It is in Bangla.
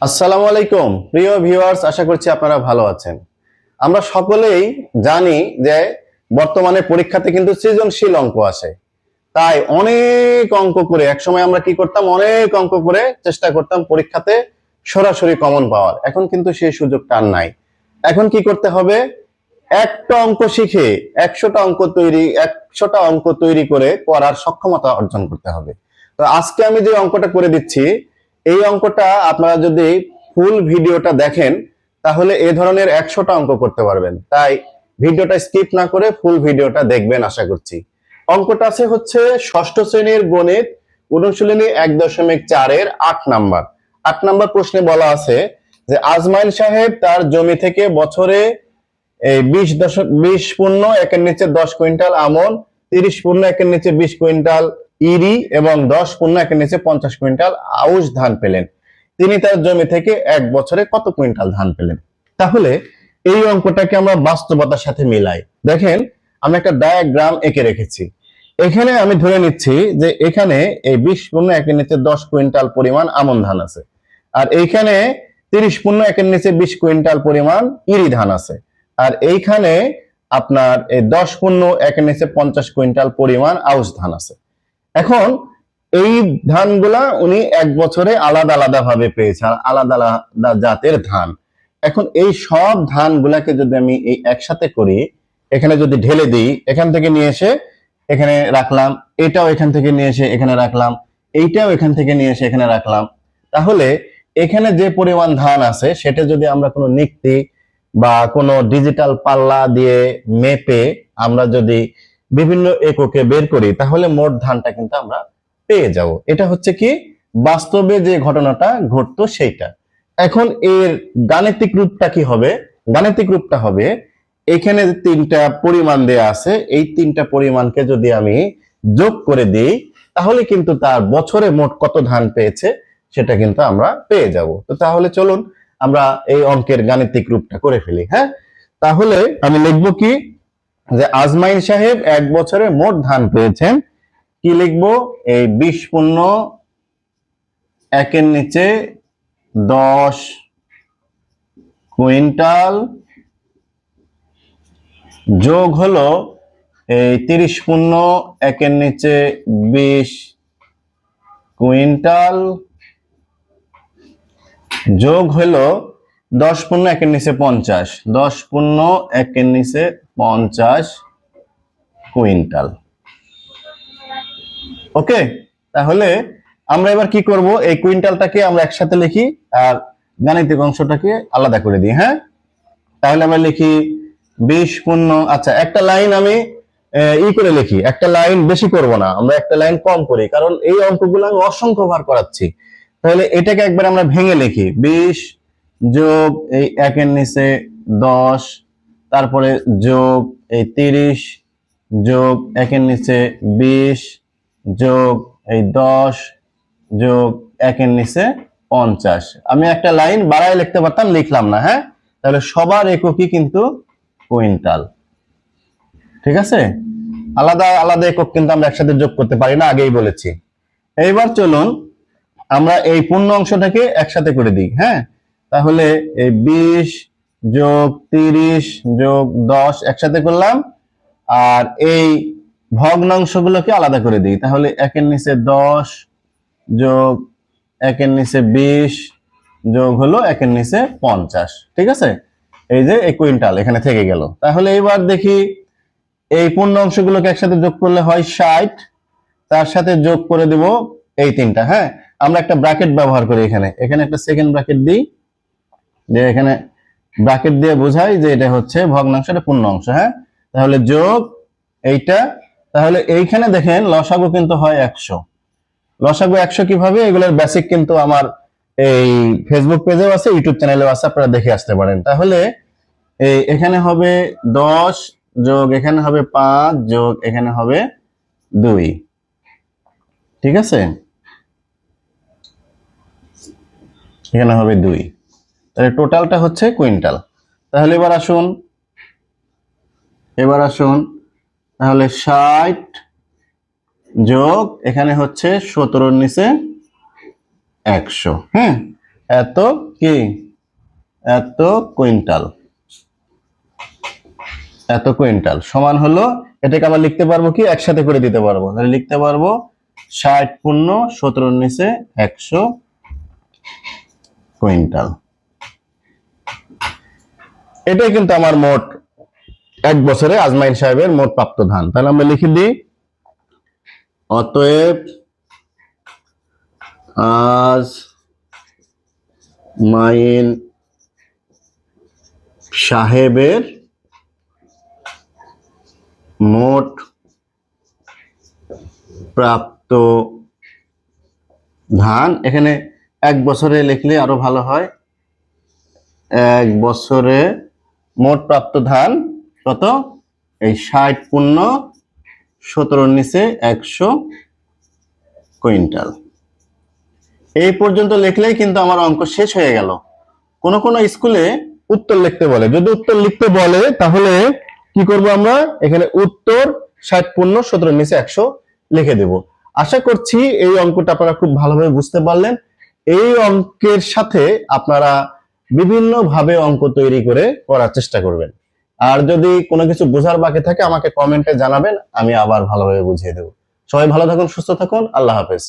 আসসালামু আলাইকুম প্রিয় ভিউয়ার্স, আশা করছি আপনারা ভালো আছেন। আমরা সকলেই জানি যে বর্তমানে পরীক্ষাতে কিন্তু সৃজনশীল অঙ্ক আসে। তাই অনেক অঙ্ক করে একসময় আমরা কি করতাম, অনেক অঙ্ক করে চেষ্টা করতাম পরীক্ষাতে সরাসরি কমন পাওয়ার। এখন কিন্তু সেই সুযোগটা আর নাই। এখন কি করতে হবে, একটা অঙ্ক শিখে 100টা অঙ্ক তৈরি করে করার সক্ষমতা অর্জন করতে হবে। তো আজকে আমি যে অঙ্কটা করে দিচ্ছি, এই অঙ্কটা আপনারা যদি ফুল ভিডিওটা দেখেন তাহলে এই ধরনের 100টা অঙ্ক করতে পারবেন। তাই ভিডিওটা স্কিপ না করে ফুল ভিডিওটা দেখবেন আশা করছি। অঙ্কটা আছে হচ্ছে ষষ্ঠ শ্রেণীর গণিত অনুশীলনী 1.4 এর 8 নাম্বার প্রশ্নে বলা আছে যে আজমাইল সাহেব তার জমি থেকে বছরে এই 20.1 আমন, 30.1 ইরি এবং 10.1 আউশ ধান পেলেন। তিনি তার জমি থেকে এক বছরে কত কুইন্টাল ধান পেলেন? তাহলে এই অঙ্কটাকে আমরা বাস্তবতার সাথে মিলাই। দেখেন, আমি একটা ডায়াগ্রাম এঁকে রেখেছি। এখানে আমি ধরে নিচ্ছি যে এখানে এই 20.1 পরিমাণ আমন ধান আছে, আর এইখানে 30.1 পরিমাণ ইরি ধান আছে, আর এইখানে আপনার এই 10.1 পরিমাণ আউশ ধান আছে। এখন এই ধানগুলা উনি এক বছরে আলাদা আলাদা ভাবে পেয়েছে, আলাদা আলাদা জাতের ধান। এখন এই সব ধানগুলাকে যদি আমি এই একসাথে করি, এখানে যদি ঢেলে দিই, এখান থেকে নিয়ে এসে এখানে রাখলাম, এটাও এখান থেকে নিয়ে এসে এখানে রাখলাম, এইটাও এখান থেকে নিয়ে এসে এখানে রাখলাম, তাহলে এখানে যে পরিমাণ ধান আছে সেটা যদি আমরা কোনো নিক্তি বা কোনো ডিজিটাল পাল্লা দিয়ে মেপে আমরা যদি বিভিন্ন এককে বের করি তাহলে মোট ধানটা কিন্তু আমরা পেয়ে যাব। এটা হচ্ছে কি বাস্তবে যে ঘটনাটা ঘটতো সেইটা। এখন এর গাণিতিক রূপটা কি হবে? গাণিতিক রূপটা হবে, এখানে যে তিনটা পরিমাণ দেয়া আছে, এই তিনটা পরিমাণকে যদি আমি যোগ করে দিই তাহলে কিন্তু তার বছরে মোট কত ধান পেয়েছে সেটা কিন্তু আমরা পেয়ে যাব। তো তাহলে চলুন আমরা এই অঙ্কের গাণিতিক রূপটা করে ফেলি। হ্যাঁ, তাহলে আমি লিখব কি, যে আজমাইল সাহেব এক বছরে মোট ধান পেয়েছেন। কি লিখবো? এই 20.1 কুইন্টাল যোগ হলো এই 30.1 কুইন্টাল যোগ হলো 10.1 10.1 কুইন্টাল। ওকে, তাহলে আমরা এবার কি করব, এই কুইন্টালটাকে আমরা একসাথে লিখি আর গাণিতিক অংশটাকে আলাদা করে দিই। হ্যাঁ, তাহলে আমরা লিখি 20 আচ্ছা, একটা লাইন আমি করে লিখি, একটা লাইন বেশি করব না, আমরা একটা লাইন কম করি, কারণ এই অঙ্কগুলো আমি অসংখ্য বার করাচ্ছি। তাহলে এটাকে একবার আমরা ভেঙে লিখি, 20 যোগ এই 1 তারপরে যোগ এই 30 যোগ 20 যোগ এই 10 যোগ 50। আমি একটা লাইন বাড়ায় লিখতে পারতাম, লিখলাম না। হ্যাঁ, তাহলে সবার এককই কিন্তু কুইন্টাল। ঠিক আছে, আলাদা আলাদা একক কিন্তু আমরা একসাথে যোগ করতে পারি না, আগেই বলেছি। এইবার চলুন আমরা এই পূর্ণ অংশটাকে একসাথে করে দিই। হ্যাঁ, তাহলে এই 20 যোগ 30 যোগ 10 একসাথে করলাম, আর এই ভগ্নাংশগুলোকে আলাদা করে দিই। তাহলে 10 যোগ 20 যোগ হলো 50। ঠিক আছে, এই যে এই কুইন্টাল এখানে থেকে গেল। তাহলে এবার দেখি এই পূর্ণ অংশগুলোকে একসাথে যোগ করলে হয় 60, তার সাথে যোগ করে দেব এই তিনটা। হ্যাঁ, আমরা একটা ব্র্যাকেট ব্যবহার করি, এখানে একটা সেকেন্ড ব্র্যাকেট দিই, যে এখানে ব্র্যাকেট দিয়ে বোঝাই যে এটা হচ্ছে ভগ্নাংশ, এটা পূর্ণ অংশ। হ্যাঁ, তাহলে যোগ এইটা, তাহলে এইখানে দেখেন লসাগু কিন্তু হয় 100। লসাগু 100 কিভাবে, এগুলোর বেসিক কিন্তু আমার এই ফেসবুক পেজেও আছে, ইউটিউব চ্যানেলেও আছে, আপনারা দেখে আসতে পারেন। তাহলে এখানে হবে 10 যোগ এখানে হবে 5 যোগ এখানে হবে 2। ঠিক আছে, এখানে হবে 2, তাহলে টোটালটা হচ্ছে কুইন্টাল। তাহলে এবার আসুন তাহলে 60 যোগ এখানে হচ্ছে 17 নিচে 100। হ্যাঁ, এত কি, এত কুইন্টাল, এত কুইন্টাল সমান হলো, এটাকে আমরা লিখতে পারবো কি, একসাথে করে দিতে পারবো, তাহলে লিখতে পারবো 60 পূর্ণ 17 নিচে 100 কুইন্টাল। এটাই কিন্তু আমার মোট এক বছরে আজমাইন সাহেবের মোট প্রাপ্ত ধান। তাহলে আমরা লিখে দিই, অতএব আজমাইন সাহেবের মোট প্রাপ্ত ধান, এখানে এক বছরে লিখলে আরো ভালো হয়, এক বছরে মোট প্রাপ্ত ধান কত, এই 60 পূর্ণ 17 নিচে 100 কুইন্টাল। এই পর্যন্ত লিখলেই কিন্তু আমার অঙ্ক শেষ হয়ে গেল। কোন কোন স্কুলে উত্তর লিখতে বলে, যদি উত্তর লিখতে বলে তাহলে কি করব আমরা, এখানে উত্তর 60 পূর্ণ 17 নিচে 100 লিখে দেব। আশা করছি এই অঙ্কটা আপনারা খুব ভালোভাবে বুঝতে পারলেন। এই অঙ্কের সাথে আপনারা বিভিন্ন ভাবে অঙ্ক তৈরি করে করার চেষ্টা করবেন। আর যদি কোনো কিছু বোঝার বাকি থাকে আমাকে কমেন্টে জানাবেন, আমি আবার ভালোভাবে বুঝিয়ে দেব। সবাই ভালো থাকুন, সুস্থ থাকুন, আল্লাহ হাফেজ।